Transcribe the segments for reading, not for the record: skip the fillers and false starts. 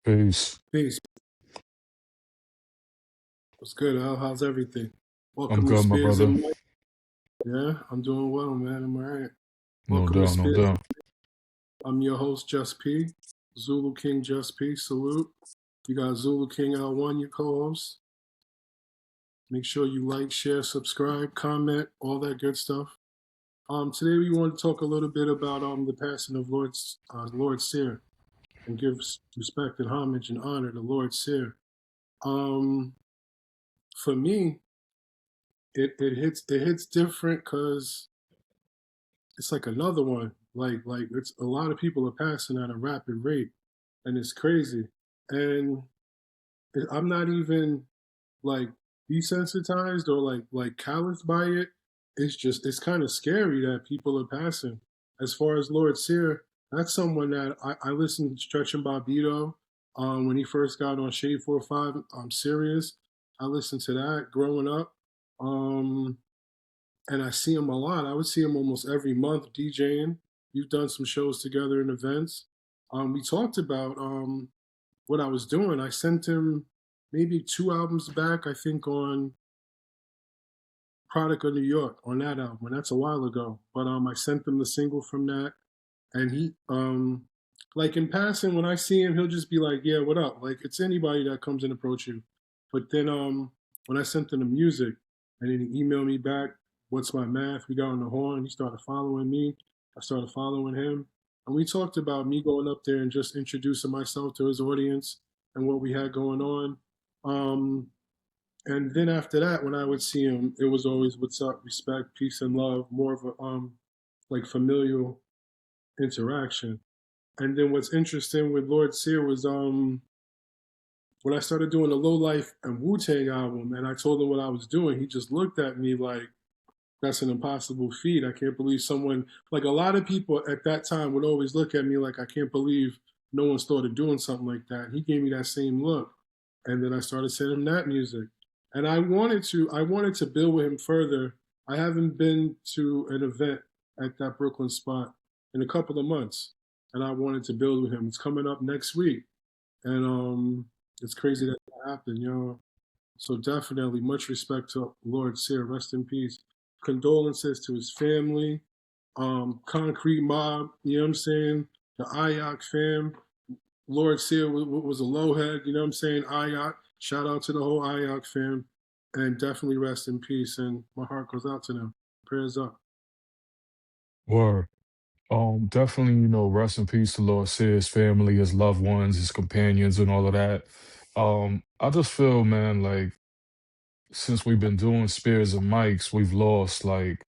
Peace. Peace. What's good, Al? How's everything? I'm Welcome to good, my Spears and brother. Mike. Yeah, I'm doing well, man. I'm all right. No Welcome to doubt, no Spears. doubt. I'm your host, Just P. Zulu King Just P. Salute. You got Zulu King L1, your co-host. Make sure you like, share, subscribe, comment, all that good stuff. Today we want to talk a little bit about the passing of Lord Sear and give respect and homage and honor to Lord Sear. Um, for me, it hits different because it's like another one. Like it's a lot of people are passing at a rapid rate, and it's crazy. And I'm not even like desensitized or like calloused by it. It's kind of scary that people are passing. As far as Lord Sear, that's someone that I listened to Stretch and Bobbito when he first got on Shade 45. I'm serious. I listened to that growing up. Um, and I see him a lot. I would see him almost every month DJing. We've done some shows together and events. We talked about what I was doing. I sent him maybe 2 albums back, I think, on Product of New York on that album, and that's a while ago. But I sent him the single from that, and he like in passing when I see him, he'll just be like, "Yeah, what up?" Like it's anybody that comes and approach you. But then when I sent him the music, and then he emailed me back, "What's my math?" We got on the horn. He started following me. I started following him, and we talked about me going up there and just introducing myself to his audience and what we had going on. Um, and then after that, when I would see him, it was always "What's up?" Respect, peace, and love. More of a like familial interaction. And then what's interesting with Lord Sear was when I started doing the Low Life and Wu Tang album, and I told him what I was doing, he just looked at me like that's an impossible feat. I can't believe someone like a lot of people at that time would always look at me like I can't believe no one started doing something like that. And he gave me that same look, and then I started sending him that music, and I wanted to build with him further. I haven't been to an event at that Brooklyn spot in a couple of months, and I wanted to build with him. It's coming up next week, and it's crazy that happened, you know. So definitely much respect to Lord Sear. Rest in peace. Condolences to his family. Concrete Mob, you know what I'm saying? The IOC fam. Lord Sear was a low head, you know what I'm saying? IOC. Shout out to the whole IOC fam. And definitely rest in peace. And my heart goes out to them. Prayers up. Word. Definitely, rest in peace to Lord Sid, his family, his loved ones, his companions, and all of that. I just feel, man, like since we've been doing Spears and Mics, we've lost like,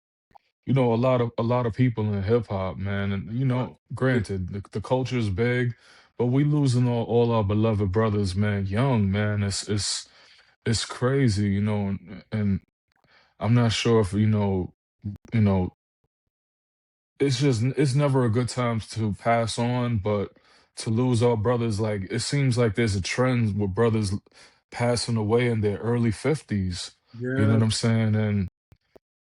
a lot of people in hip hop, man. And granted, the culture is big, but we losing all our beloved brothers, man, young, man. It's crazy, and I'm not sure if you know it's never a good time to pass on, but to lose our brothers, like it seems like there's a trend with brothers passing away in their early 50s. You know Yeah, what I'm saying? And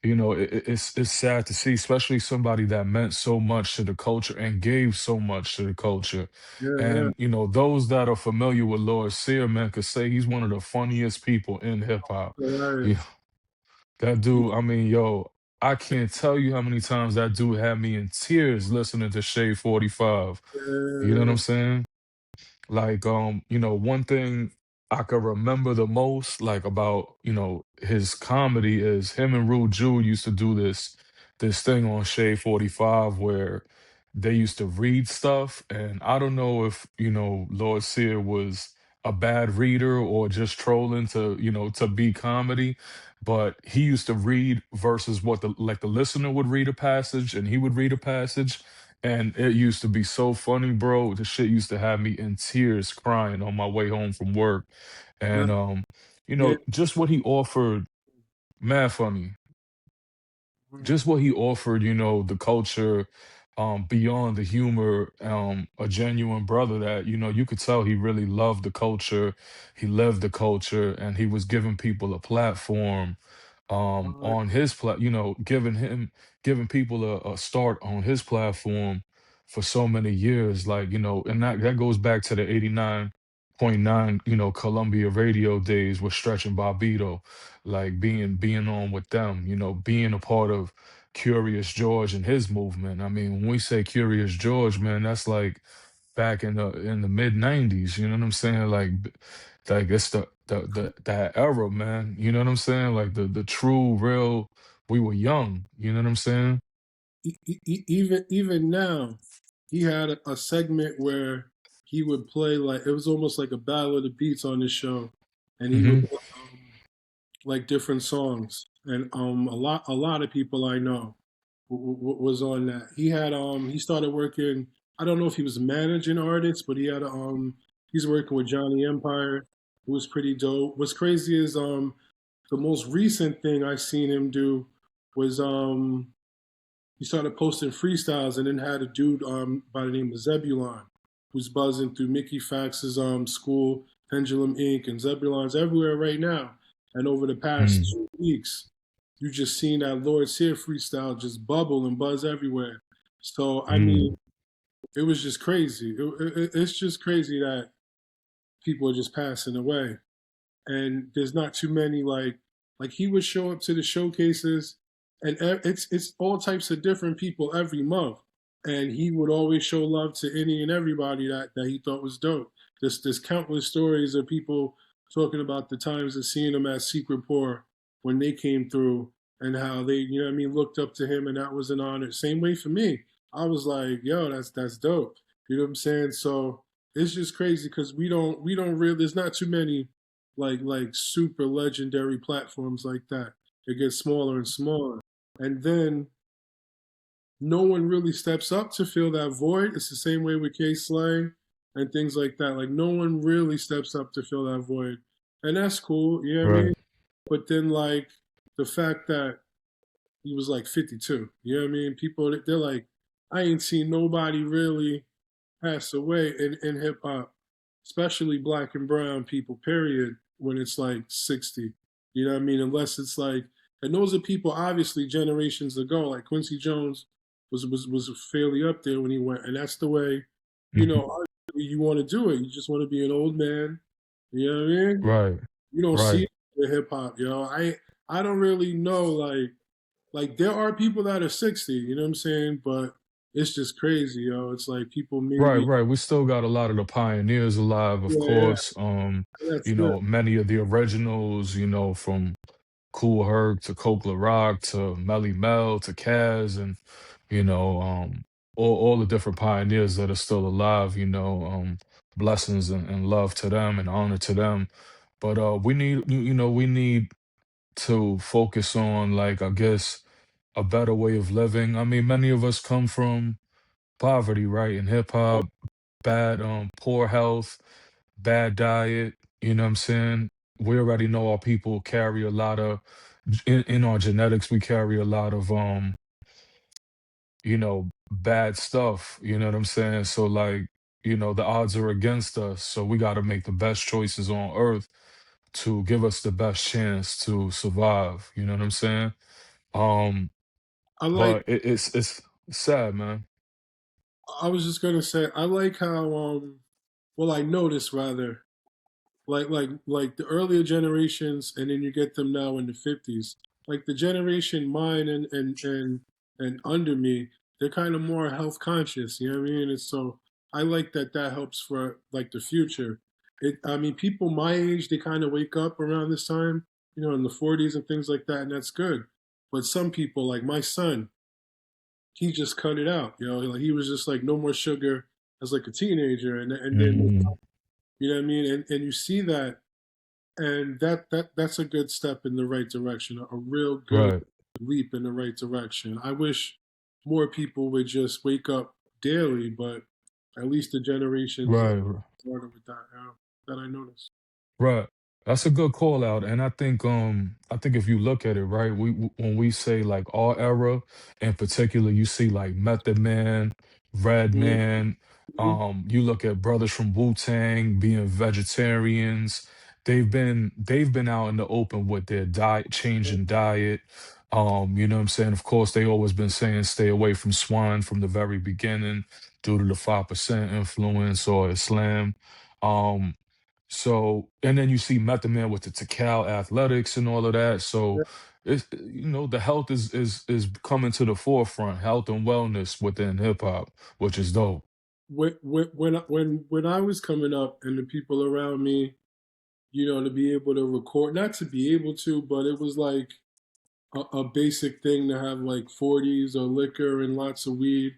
it's sad to see, especially somebody that meant so much to the culture and gave so much to the culture. yeah, yeah. And those that are familiar with Lord Sear, man, could say he's one of the funniest people in hip hop. Hilarious. That dude, I mean, yo, I can't tell you how many times that dude had me in tears listening to Shade 45. You know what Yeah, I'm saying? Like, one thing I could remember the most, like about, his comedy is him and Rude Jude used to do this thing on Shade 45 where they used to read stuff. And I don't know if, Lord Sear was a bad reader or just trolling to be comedy, but he used to read versus what the listener would read a passage and he would read a passage, and it used to be so funny, bro. The shit used to have me in tears crying on my way home from work. yeah, And yeah. just what he offered, mad funny. Mhm. Just what he offered, the culture, beyond the humor, a genuine brother that, you could tell he really loved the culture, he lived the culture, and he was giving people a platform Right. on his giving people a start on his platform for so many years, like, and that goes back to the 89 .9, Columbia radio days with Stretch and Bobbito, like being on with them, being a part of Curious George and his movement. I mean, when we say Curious George, man, that's like back in the mid 90s, you know what I'm saying? Like it's the that era, man. You know what I'm saying? Like the true real we were young, you know what I'm saying? Even now, he had a segment where he would play like it was almost like a battle of the beats on this show, and he would Hmm. play, like different songs, and a lot of people I know was on that. He started working. I don't know if he was managing artists, but he's working with Johnny Empire, who was pretty dope. What's crazy is the most recent thing I seen him do was he started posting freestyles and then had a dude by the name of Zebulon who's buzzing through Mickey Fax's school, Pendulum Inc. and Zebulon's everywhere right now. And over the past Mm, 2 weeks, you just seen that Lord Sear freestyle just bubble and buzz everywhere. So I mean, mm, it was just crazy. It's just crazy that people are just passing away, and there's not too many like he would show up to the showcases, and it's all types of different people every month, and he would always show love to any and everybody that he thought was dope. There's countless stories of people talking about the times of seeing him at Secret Poor when they came through, and how they, you know what I mean, looked up to him, and that was an honor. Same way for me. I was like, yo, that's dope. You know what I'm saying? So it's just crazy because we don't really, there's not too many like super legendary platforms like that. It gets smaller and smaller. And then no one really steps up to fill that void. It's the same way with K Slay and things like that. Like no one really steps up to fill that void. And that's cool, you know what I mean? right. But then like the fact that he was like 52, you know what I mean? People they're like, I ain't seen nobody really pass away in hip hop, especially black and brown people, period, when it's like 60. You know what I mean? Unless it's like, and those are people obviously generations ago, like Quincy Jones was fairly up there when he went. And that's the way, you Mhm. know, you want to do it. You just want to be an old man. You know what I mean? Right, You don't see right, it with hip hop, yo. I don't really know like there are people that are 60, you know what I'm saying? But it's just crazy, yo. It's like people right, maybe, right. We still got a lot of the pioneers alive, of yeah, yeah, course. that's it. Many of the originals, from Cool Herc to Coke La Rock to Melly Mel to Kaz and all the different pioneers that are still alive, blessings and love to them and honor to them. But we need to focus on, like, I guess, a better way of living. I mean, many of us come from poverty, right? In hip hop, poor health, bad diet, you know what I'm saying? We already know our people carry a lot of in our genetics, we carry a lot of bad stuff, you know what I'm saying? So, like, the odds are against us. So we gotta make the best choices on earth to give us the best chance to survive. You know what I'm saying? Um, I like but it's sad, man. I was just gonna say I like how well I noticed rather like the earlier generations and then you get them now in the 50s. Like the generation mine and under me, they're kind of more health conscious, you know what I mean? And so I like that helps for like the future. I mean people my age they kind of wake up around this time, you know, in the 40s and things like that, and that's good. But some people like my son, he just cut it out. You know, like he was just like no more sugar as like a teenager, and then Mm, you know what I mean. And you see that, and that's a good step in the right direction, a real good right, leap in the right direction. I wish more people would just wake up daily, but at least the generations right. started with that. That I noticed. Right. That's a good call out. And I think if you look at it, right, when we say like our era in particular, you see like Method Man, Mhm. Redman, you look at brothers from Wu-Tang being vegetarians. They've been out in the open with their diet, changing diet. You know what I'm saying? Of course, they always been saying stay away from swine from the very beginning due to the 5% influence or Islam. Um, So, and then you see Method Man with the Tikal Athletics and all of that. So, it's the health is coming to the forefront, health and wellness within hip hop, which is dope. When I was coming up and the people around me, to be able to record, not to be able to, but it was like a basic thing to have like 40s or liquor and lots of weed.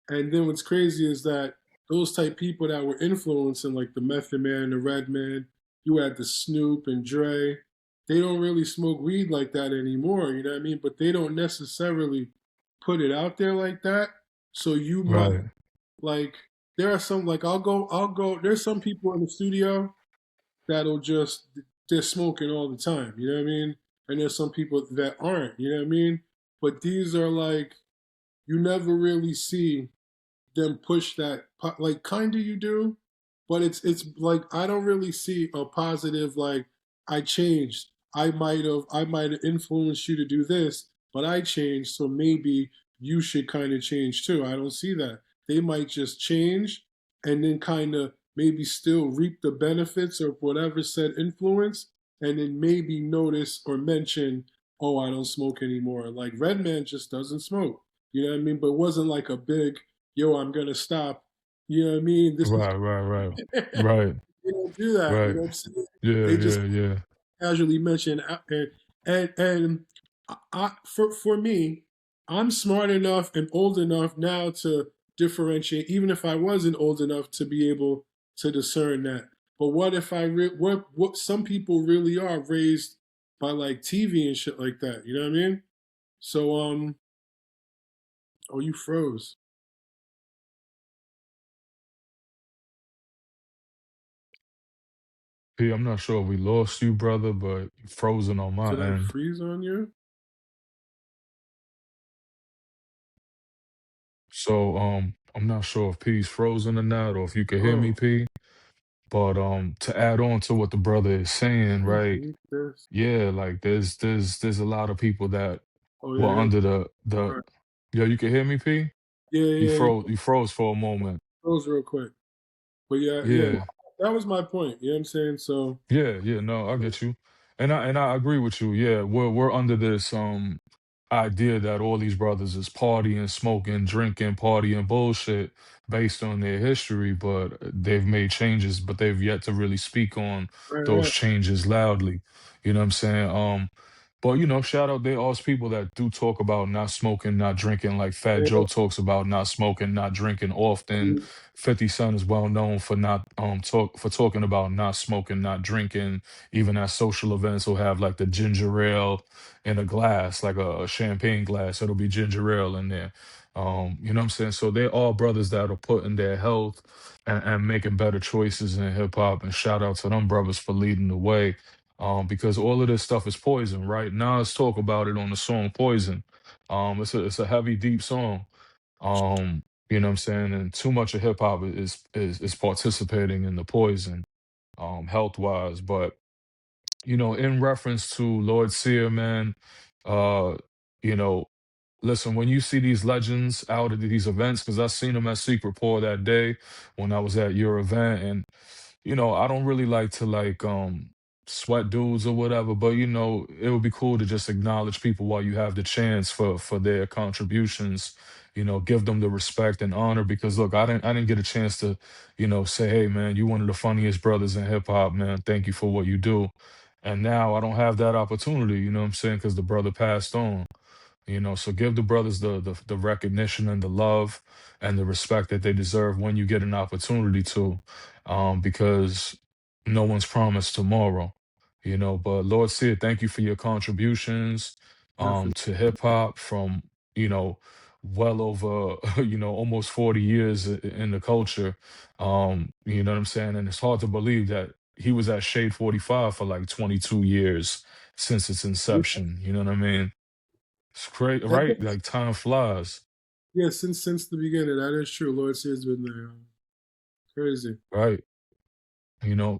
And then what's crazy is that those type people that were influencing, like the Method Man, the Redman, you had the Snoop and Dre. They don't really smoke weed like that anymore. You know what I mean? But they don't necessarily put it out there like that. So you might Right, like. There are some like I'll go. There's some people in the studio that'll just they're smoking all the time. You know what I mean? And there's some people that aren't. You know what I mean? But these are like you never really see them push that like kind of you do, but it's like I don't really see a positive like I changed. I might have influenced you to do this, but I changed, so maybe you should kind of change too. I don't see that. They might just change and then kind of maybe still reap the benefits of whatever said influence, and then maybe notice or mention, oh, I don't smoke anymore. Like Redman just doesn't smoke. You know what I mean? But it wasn't like a big yo, I'm gonna stop. You know what I mean? This is right, right, right, right, they don't do that. You right. know what I'm saying? Yeah, They just yeah, yeah. casually mention and for me, I'm smart enough and old enough now to differentiate. Even if I wasn't old enough to be able to discern that. But what if what some people really are raised by like TV and shit like that? You know what I mean? So oh, you froze. P, I'm not sure if we lost you, brother, but you frozen on my Did I end. freeze on you? So, I'm not sure if P's frozen or not, or if you can hear me, Oh, P. But to add on to what the brother is saying, I right? hate this. Yeah, like there's a lot of people that Oh were yeah, under the. alright. Yo, you can hear me, P? Yeah, You yeah, froze. yeah. You froze for a moment. Those real quick. But yeah, yeah, Yeah. that was my point. You know what I'm saying? So Yeah, yeah, no, I get you. And I agree with you. Yeah, we're under this idea that all these brothers is partying, smoking, drinking, partying bullshit based on their history, but they've made changes, but they've yet to really speak on right, those right. changes loudly. You know what I'm saying? But shout out there are people that do talk about not smoking, not drinking, like Fat Yeah, Joe talks about not smoking, not drinking often. 50 Cent is well known for not talking about not smoking, not drinking. Even at social events, he'll have like the ginger ale in a glass, like a champagne glass. It'll be ginger ale in there. You know what I'm saying? So they're all brothers that are putting their health and making better choices in hip hop. And shout out to them brothers for leading the way. Because all of this stuff is poison, right? Nas talk about it on the song Poison. It's a heavy, deep song. You know what I'm saying? And too much of hip hop is participating in the poison, health wise. But in reference to Lord Sear, man, uh, you know, listen, when you see these legends out at these events, because I seen them at Secret Pour that day when I was at your event, and I don't really like to like sweat dudes or whatever, but it would be cool to just acknowledge people while you have the chance for their contributions. Give them the respect and honor because look, I didn't get a chance to, say, hey man, you one of the funniest brothers in hip hop, man. Thank you for what you do. And now I don't have that opportunity, you know what I'm saying? Because the brother passed on. So give the brothers the recognition and the love and the respect that they deserve when you get an opportunity to, because no one's promised tomorrow. But Lord Sid, thank you for your contributions definitely. to hip hop from well over almost 40 years in the culture. You know what I'm saying? And it's hard to believe that he was at Shade 45 for like 22 years since its Yeah, inception. You know what I mean? It's great, that right? is- Like time flies, yeah, since the beginning, that is true. Lord Sear's been there. Crazy. right?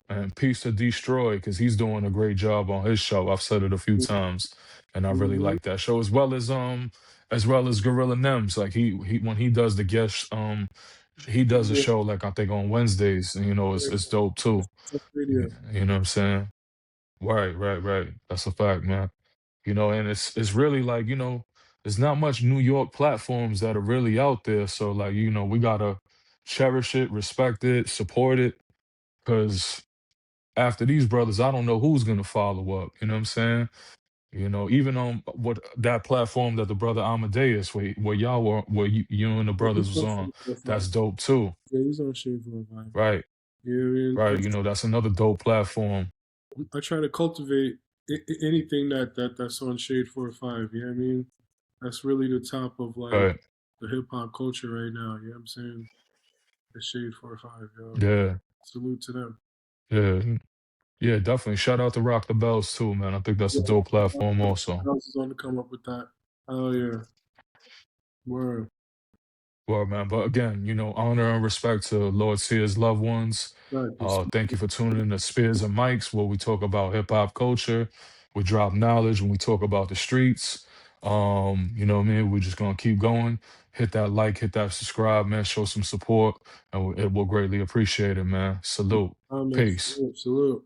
And peace to Destroy because he's doing a great job on his show. I've said it a few times, and I really Mm-hmm. like that show as well as Gorilla Nems. Like he when he does the guest he does a Yeah, show like I think on Wednesdays, and it's dope too. radio. You know what I'm saying? Right, right, right. That's a fact, man. And it's really like, there's not much New York platforms that are really out there. So like, we gotta cherish it, respect it, support it, because after these brothers, I don't know who's gonna follow up. You know what I'm saying? Even on what that platform that the brother Amadeus, where y'all were, where you and the Yeah, he's brothers was on on, Shade 4 5. that's dope too. Yeah, he's on Shade 4 5. Right, Yeah, I mean, right. That's another dope platform. I try to cultivate anything that's on Shade 4 5. Yeah, I mean, that's really the top of like Right. the hip hop culture right now. You know what I'm saying? The Shade 4 5, yo. Yeah. Salute to them. Yeah. Yeah, definitely. Shout out to Rock the Bells too, man. I think that's Yeah, a dope platform also. else is on to come up with that. Oh yeah, word. Well, man, but again, honor and respect to Lord Sear's loved ones. Right. Thank you for tuning in to Spears and Mics, where we talk about hip hop culture. We drop knowledge when we talk about the streets. You know what I mean? We're just gonna keep going. Hit that like, hit that subscribe, man. Show some support, and it will greatly appreciate it, man. Salute. Oh man, Peace. salute, salute.